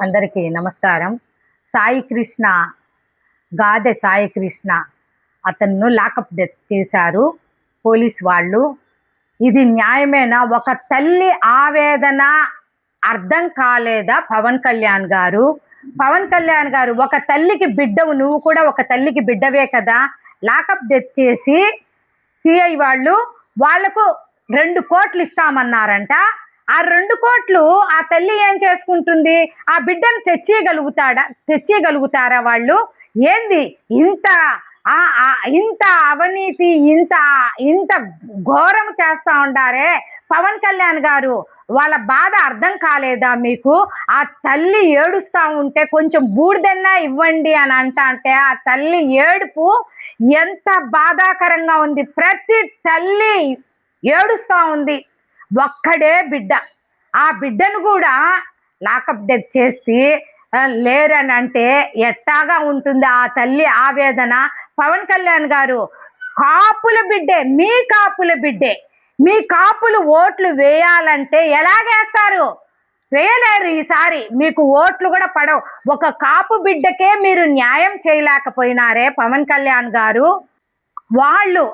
అందరికీ నమస్కారం. సాయి కృష్ణ, గాదె సాయి కృష్ణ అతను లాకప్ డెత్ చేశారు పోలీస్ వాళ్ళు. ఇది న్యాయమేనా? ఒక తల్లి ఆవేదన అర్థం కాలేదా పవన్ కళ్యాణ్ గారు? పవన్ కళ్యాణ్ గారు, ఒక తల్లికి బిడ్డవు, నువ్వు కూడా ఒక తల్లికి బిడ్డవే కదా. లాకప్ డెత్ చేసి సిఐ వాళ్లకు 2 కోట్లు ఇస్తామన్నారంట. ఆ 2 కోట్లు ఆ తల్లి ఏం చేసుకుంటుంది? ఆ బిడ్డను తెచ్చేయగలుగుతారా వాళ్ళు? ఏంది ఇంత అవినీతి, ఇంత ఘోరం చేస్తా ఉండారే పవన్ కళ్యాణ్ గారు? వాళ్ళ బాధ అర్థం కాలేదా మీకు? ఆ తల్లి ఏడుస్తూ ఉంటే కొంచెం బూడిదన్నా ఇవ్వండి అని అంటే ఆ తల్లి ఏడుపు ఎంత బాధాకరంగా ఉంది. ప్రతి తల్లి ఏడుస్తూ ఉంది. ఒక్కడే బిడ్డ, ఆ బిడ్డను కూడా లాకప్ డెత్ చేసి లేరని అంటే ఎట్టాగా ఉంటుంది ఆ తల్లి ఆవేదన? పవన్ కళ్యాణ్ గారు, కాపుల బిడ్డే, మీ కాపుల బిడ్డే, మీ కాపులు ఓట్లు వేయాలంటే ఎలాగేస్తారు? వేయలేరు. ఈసారి మీకు ఓట్లు కూడా పడవు. ఒక కాపు బిడ్డకే మీరు న్యాయం చేయలేకపోయినారే పవన్ కళ్యాణ్ గారు. వాళ్ళు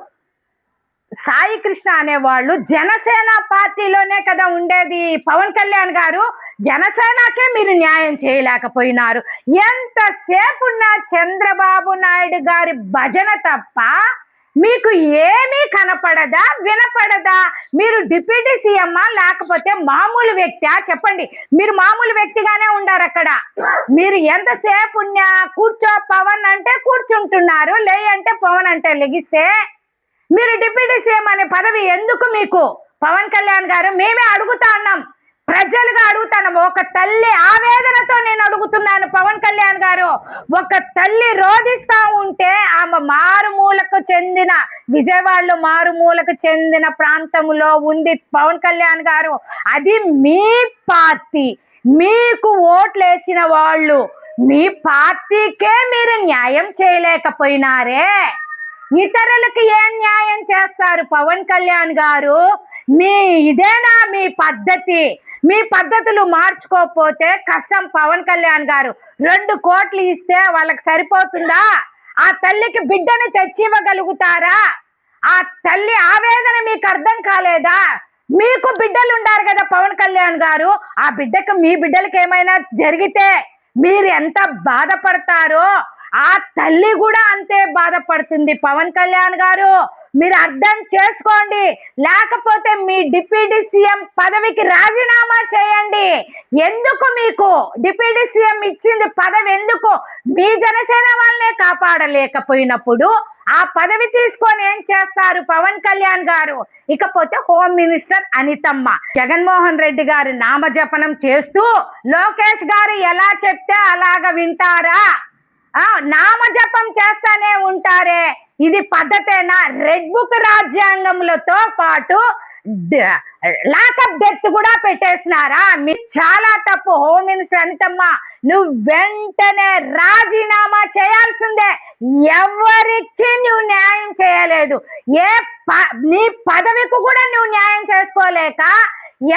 సాయి కృష్ణ అనేవాళ్ళు జనసేన పార్టీలోనే కదా ఉండేది. పవన్ కళ్యాణ్ గారు, జనసేనకే మీరు న్యాయం చేయలేకపోయినారు. ఎంతసేపు ఉన్న చంద్రబాబు నాయుడు గారి భజన తప్ప మీకు ఏమీ కనపడదా, వినపడదా? మీరు డిప్యూటీ సీఎమ్మా లేకపోతే మామూలు వ్యక్తా? చెప్పండి. మీరు మామూలు వ్యక్తిగానే ఉండారు అక్కడ. మీరు ఎంతసేపు ఉన్నా కూర్చో పవన్ అంటే కూర్చుంటున్నారు, లే అంటే పవన్ అంటే లెగిస్తే మీరు డిప్యూటీ సీఎం అనే పదవి ఎందుకు మీకు? పవన్ కళ్యాణ్ గారు, మేమే అడుగుతా ఉన్నాం, ప్రజలుగా అడుగుతాను. ఒక తల్లి ఆవేదనతో నేను అడుగుతున్నాను పవన్ కళ్యాణ్ గారు. ఒక తల్లి రోధిస్తా ఉంటే ఆమె మారుమూలకు చెందిన, విజయవాడలో మారుమూలకు చెందిన ప్రాంతంలో ఉంది పవన్ కళ్యాణ్ గారు. అది మీ పార్టీ, మీకు ఓట్లు వేసిన వాళ్ళు, మీ పార్టీకే మీరు న్యాయం చేయలేకపోయినారే, ఇతరులకు ఏం న్యాయం చేస్తారు పవన్ కళ్యాణ్ గారు? ఇదేనా మీ పద్ధతి? మీ పద్ధతులు మార్చుకోకపోతే కష్టం పవన్ కళ్యాణ్ గారు. 2 కోట్లు ఇస్తే వాళ్ళకి సరిపోతుందా? ఆ తల్లికి బిడ్డను తెచ్చివ్వగలుగుతారా? ఆ తల్లి ఆవేదన మీకు అర్థం కాలేదా? మీకు బిడ్డలు ఉండారు కదా పవన్ కళ్యాణ్ గారు. ఆ బిడ్డకు, మీ బిడ్డలకు ఏమైనా జరిగితే మీరు ఎంత బాధపడతారో ఆ తల్లి కూడా అంతే బాధపడుతుంది. పవన్ కళ్యాణ్ గారు, మీరు అర్థం చేసుకోండి. లేకపోతే మీ డిప్యూటీ సీఎం పదవికి రాజీనామా చేయండి. ఎందుకు మీకు డిప్యూటీ సీఎం ఇచ్చింది పదవి? ఎందుకు? మీ జనసేన వాళ్ళనే కాపాడలేకపోయినప్పుడు ఆ పదవి తీసుకొని ఏం చేస్తారు పవన్ కళ్యాణ్ గారు? ఇకపోతే హోమ్ మినిస్టర్ అనితమ్మ, జగన్మోహన్ రెడ్డి గారి నామజపనం చేస్తూ లోకేష్ గారు ఎలా చెప్తే అలాగ వింటారా? నామజపం చేస్తానే ఉంటారే, ఇది పద్ధతేనా? రెడ్ బుక్ రాజ్యాంగములతో పాటు లాకప్ డెత్ కూడా పెట్టేసినారా? మీరు చాలా తప్పు. హోమ్ మినిస్టర్ అనితమ్మ, నువ్వు వెంటనే రాజీనామా చేయాల్సిందే. ఎవరికి నువ్వు న్యాయం చేయలేదు. నీ పదవికి కూడా నువ్వు న్యాయం చేసుకోలేక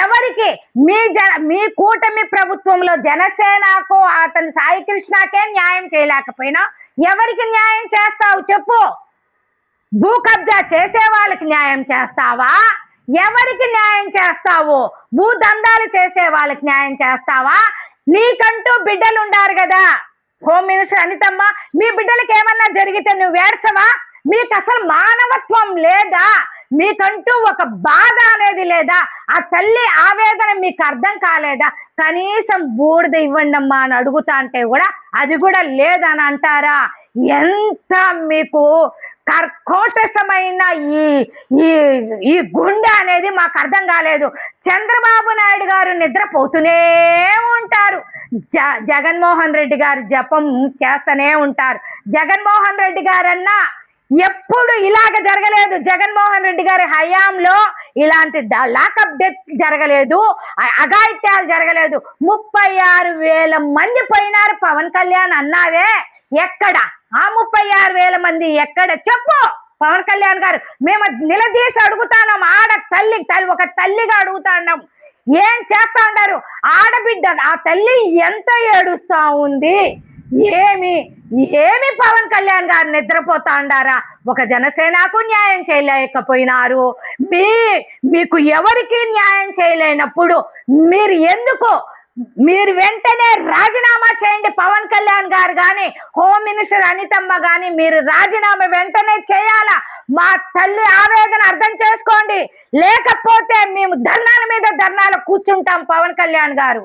ఎవరికి? మీ కూటమి ప్రభుత్వంలో జనసేనకు, అతని సాయి కృష్ణకే న్యాయం చేయలేకపోయినా ఎవరికి న్యాయం చేస్తావు చెప్పు? భూ కబ్జా చేసే వాళ్ళకి న్యాయం చేస్తావా? ఎవరికి న్యాయం చేస్తావు? భూదందాలు చేసే వాళ్ళకి న్యాయం చేస్తావా? నీకంటూ బిడ్డలు ఉండారు కదా హోమ్ మినిస్టర్ అనితమ్మ, మీ బిడ్డలకి ఏమన్నా జరిగితే నువ్వు ఏడ్చవా? మీకు అసలు మానవత్వం లేదా? మీకంటూ ఒక బాధ అనేది లేదా? ఆ తల్లి ఆవేదన మీకు అర్థం కాలేదా? కనీసం బూడిద ఇవ్వండి అమ్మా అని అడుగుతా అంటే కూడా అది కూడా లేదని అంటారా? ఎంత మీకు కర్కోటసమైన ఈ గుండె అనేది మాకు అర్థం కాలేదు. చంద్రబాబు నాయుడు గారు నిద్రపోతూనే ఉంటారు, జగన్మోహన్ రెడ్డి గారు జపం చేస్తూనే ఉంటారు. జగన్మోహన్ రెడ్డి గారన్నా ఎప్పుడు ఇలాగ జరగలేదు. జగన్మోహన్ రెడ్డి గారి హయాంలో ఇలాంటి లాకప్ డెత్ జరగలేదు, అఘాయిత్యాలు జరగలేదు. 36,000 మంది పోయినారు పవన్ కళ్యాణ్ అన్నావే, ఎక్కడ? ఆ 36,000 మంది ఎక్కడ చెప్పు పవన్ కళ్యాణ్ గారు? మేము నిలదీసి అడుగుతాం, ఆడ తల్లి ఒక తల్లిగా అడుగుతాం. ఏం చేస్తా ఉంటారు? ఆడబిడ్డ ఆ తల్లి ఎంత ఏడుస్తా ఉంది. ఏమి ఏమి పవన్ కళ్యాణ్ గారు నిద్రపోతా ఉండారా? ఒక జనసేనకు న్యాయం చేయలేకపోయినారు. మీకు ఎవరికి న్యాయం చేయలేనప్పుడు మీరు వెంటనే రాజీనామా చేయండి. పవన్ కళ్యాణ్ గారు కానీ, హోమ్ మినిస్టర్ అనితమ్మ కానీ మీరు రాజీనామా వెంటనే చేయాలా? మా తల్లి ఆవేదన అర్థం చేసుకోండి. లేకపోతే మేము ధర్నాల మీద ధర్నాలు కూర్చుంటాం. పవన్ కళ్యాణ్ గారు